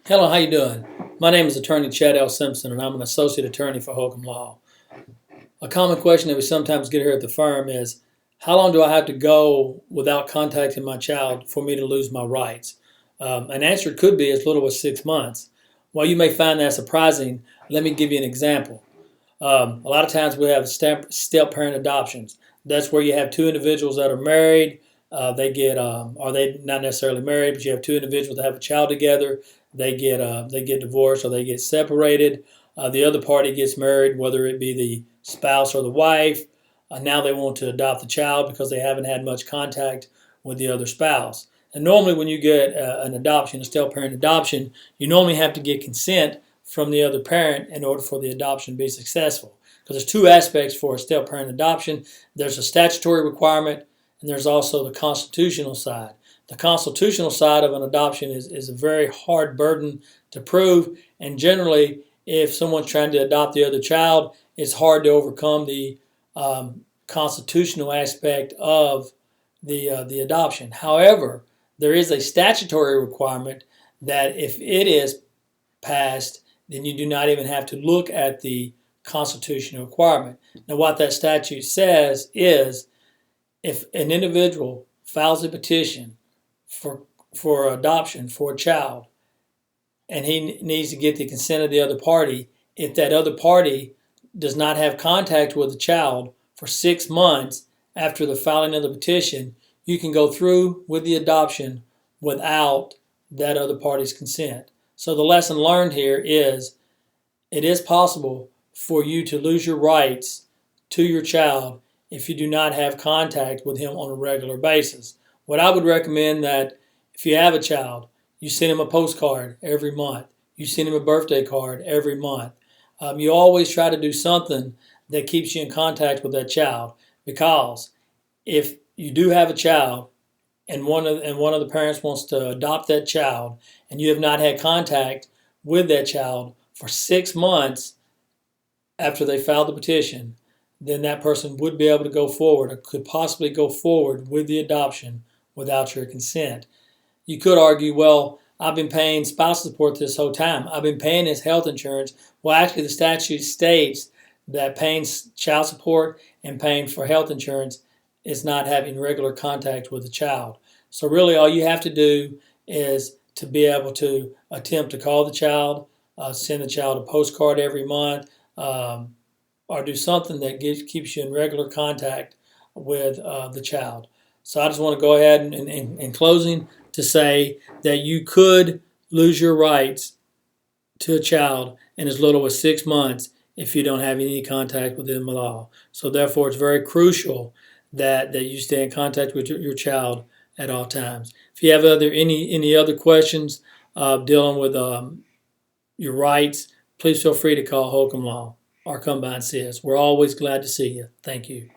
Hello, how you doing? My name is Attorney Chad L. Simpson, and I'm an associate attorney for Holcomb Law. A common question that we sometimes get here at the firm is, how long do I have to go without contacting my child for me to lose my rights? An answer could be as little as 6 months. While you may find that surprising, let me give you an example. A lot of times we have step-parent adoptions. That's where you have two individuals that are married. Or they not necessarily married, but you have two individuals that have a child together. They get divorced or they get separated. The other party gets married, whether it be the spouse or the wife. Now they want to adopt the child because they haven't had much contact with the other spouse. And normally when you get an adoption, a step-parent adoption, you normally have to get consent from the other parent in order for the adoption to be successful. Because there's two aspects for a step-parent adoption. There's a statutory requirement, and there's also the constitutional side. The constitutional side of an adoption is a very hard burden to prove, and generally, if someone's trying to adopt the other child, it's hard to overcome the constitutional aspect of the adoption. However, there is a statutory requirement that if it is passed, then you do not even have to look at the constitutional requirement. Now, what that statute says is if an individual files a petition for adoption for a child and he needs to get the consent of the other party, if that other party does not have contact with the child for 6 months after the filing of the petition, you can go through with the adoption without that other party's consent. So the lesson learned here is it is possible for you to lose your rights to your child if you do not have contact with him on a regular basis. What I would recommend that if you have a child, you send him a postcard every month. You send him a birthday card every month. You always try to do something that keeps you in contact with that child, because if you do have a child and one of the parents wants to adopt that child and you have not had contact with that child for 6 months after they filed the petition, then that person would be able to go forward or could possibly go forward with the adoption without your consent. You could argue, well, I've been paying spousal support this whole time. I've been paying his health insurance. Well, actually, the statute states that paying child support and paying for health insurance is not having regular contact with the child. So really all you have to do is to be able to attempt to call the child, send the child a postcard every month, or do something that keeps you in regular contact with the child. So I just want to go ahead and in closing to say that you could lose your rights to a child in as little as 6 months if you don't have any contact with them at all. So therefore, it's very crucial that you stay in contact with your child at all times. If you have any other questions dealing with your rights, please feel free to call Holcomb Law or come by and see us. We're always glad to see you. Thank you.